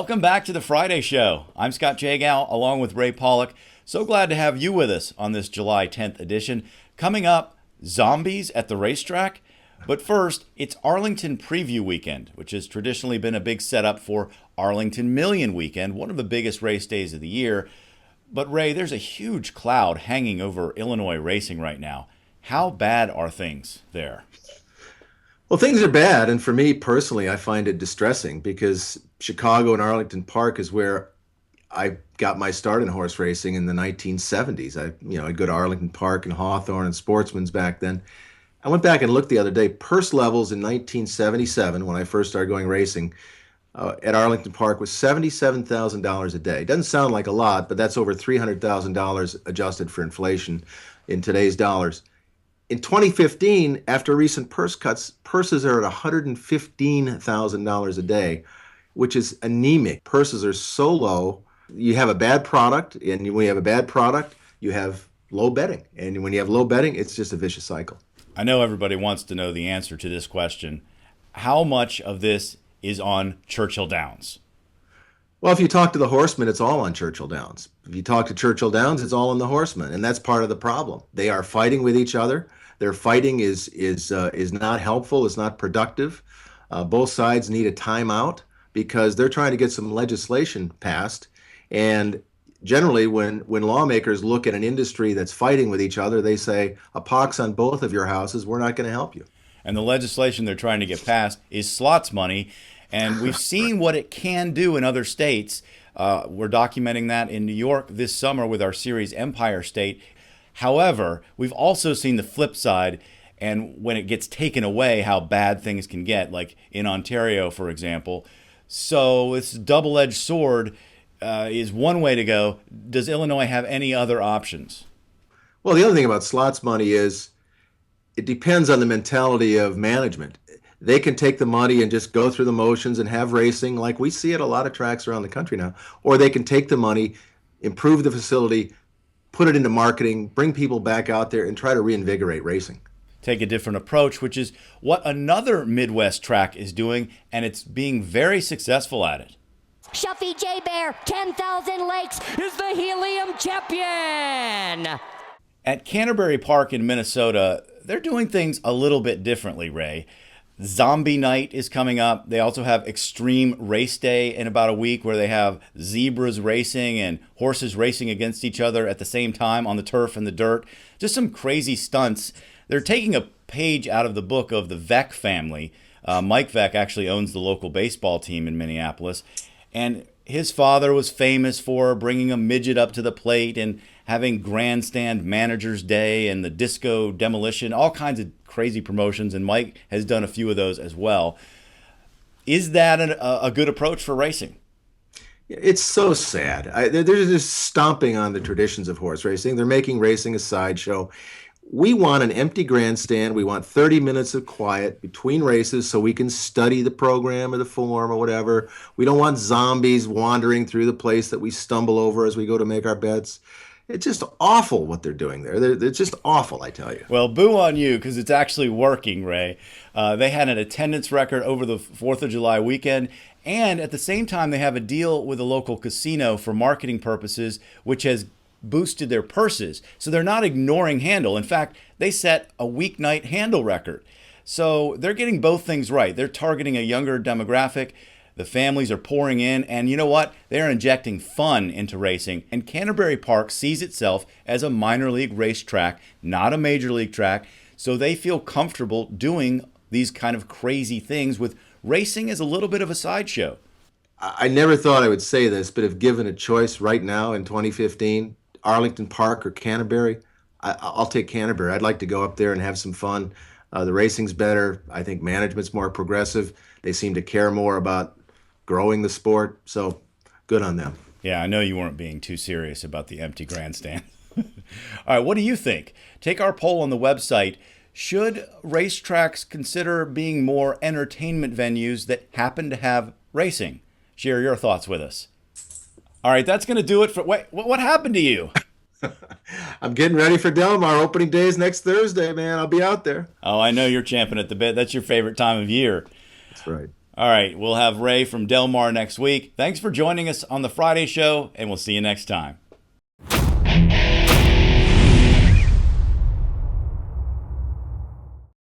Welcome back to the Friday Show. I'm Scott Jagow along with Ray Paulick. So glad to have you with us on this July 10th edition. Coming up, zombies at the racetrack. But first, it's Arlington Preview Weekend, which has traditionally been a big setup for Arlington Million Weekend, one of the biggest race days of the year. But Ray, there's a huge cloud hanging over Illinois racing right now. How bad are things there? Well, things are bad, and for me personally, I find it distressing because Chicago and Arlington Park is where I got my start in horse racing in the 1970s. I'd go to Arlington Park and Hawthorne and Sportsman's back then. I went back and looked the other day. Purse levels in 1977, when I first started going racing, at Arlington Park was $77,000 a day. Doesn't sound like a lot, but that's over $300,000 adjusted for inflation in today's dollars. In 2015, after recent purse cuts, purses are at $115,000 a day, which is anemic. Purses are so low. You have a bad product, and when you have a bad product, you have low betting. And when you have low betting, it's just a vicious cycle. I know everybody wants to know the answer to this question. How much of this is on Churchill Downs? Well, if you talk to the horsemen, it's all on Churchill Downs. If you talk to Churchill Downs, it's all on the horsemen, and that's part of the problem. They are fighting with each other. Their fighting is not helpful. It's not productive. Both sides need a timeout because they're trying to get some legislation passed. And generally, when lawmakers look at an industry that's fighting with each other, they say, a pox on both of your houses, we're not going to help you. And the legislation they're trying to get passed is slots money. And we've seen what it can do in other states. We're documenting that in New York this summer with our series Empire State. However, we've also seen the flip side, and when it gets taken away, how bad things can get, like in Ontario, for example. So this double-edged sword is one way to go. Does Illinois have any other options? Well, the other thing about slots money is it depends on the mentality of management. They can take the money and just go through the motions and have racing like we see at a lot of tracks around the country now. Or they can take the money, improve the facility, put it into marketing, bring people back out there and try to reinvigorate racing. Take a different approach, which is what another Midwest track is doing, and it's being very successful at it. Shuffy J Bear, 10,000 Lakes, is the helium champion. At Canterbury Park in Minnesota, they're doing things a little bit differently, Ray. Zombie Night is coming up. They also have Extreme Race Day in about a week where they have zebras racing and horses racing against each other at the same time on the turf and the dirt. Just some crazy stunts. They're taking a page out of the book of the Veck family. Mike Veck actually owns the local baseball team in Minneapolis. And his father was famous for bringing a midget up to the plate and having Grandstand Managers Day and the Disco Demolition, all kinds of crazy promotions, and Mike has done a few of those as well. Is that a good approach for racing? It's so sad. They're just stomping on the traditions of horse racing. They're making racing a sideshow. We want an empty grandstand. We want 30 minutes of quiet between races so we can study the program or the form or whatever. We don't want zombies wandering through the place that we stumble over as we go to make our bets. It's just awful what they're doing there. They're just awful, I tell you. Well, boo on you because it's actually working, Ray. They had an attendance record over the 4th of July weekend, and at the same time, they have a deal with a local casino for marketing purposes, which has boosted their purses. So they're not ignoring handle. In fact, they set a weeknight handle record. So they're getting both things right. They're targeting a younger demographic. The families are pouring in, and you know what? They're injecting fun into racing. And Canterbury Park sees itself as a minor league racetrack, not a major league track. So they feel comfortable doing these kind of crazy things with racing as a little bit of a sideshow. I never thought I would say this, but if given a choice right now in 2015, Arlington Park or Canterbury, I'll take Canterbury. I'd like to go up there and have some fun. The racing's better. I think management's more progressive. They seem to care more about growing the sport, so good on them. Yeah, I know you weren't being too serious about the empty grandstand. All right, what do you think? Take our poll on the website. Should racetracks consider being more entertainment venues that happen to have racing? Share your thoughts with us. All right, that's going to do it for... Wait, what happened to you? I'm getting ready for Del Mar. Opening day is next Thursday, man. I'll be out there. Oh, I know you're champing at the bit. That's your favorite time of year. That's right. All right, we'll have Ray from Del Mar next week. Thanks for joining us on the Friday show, and we'll see you next time.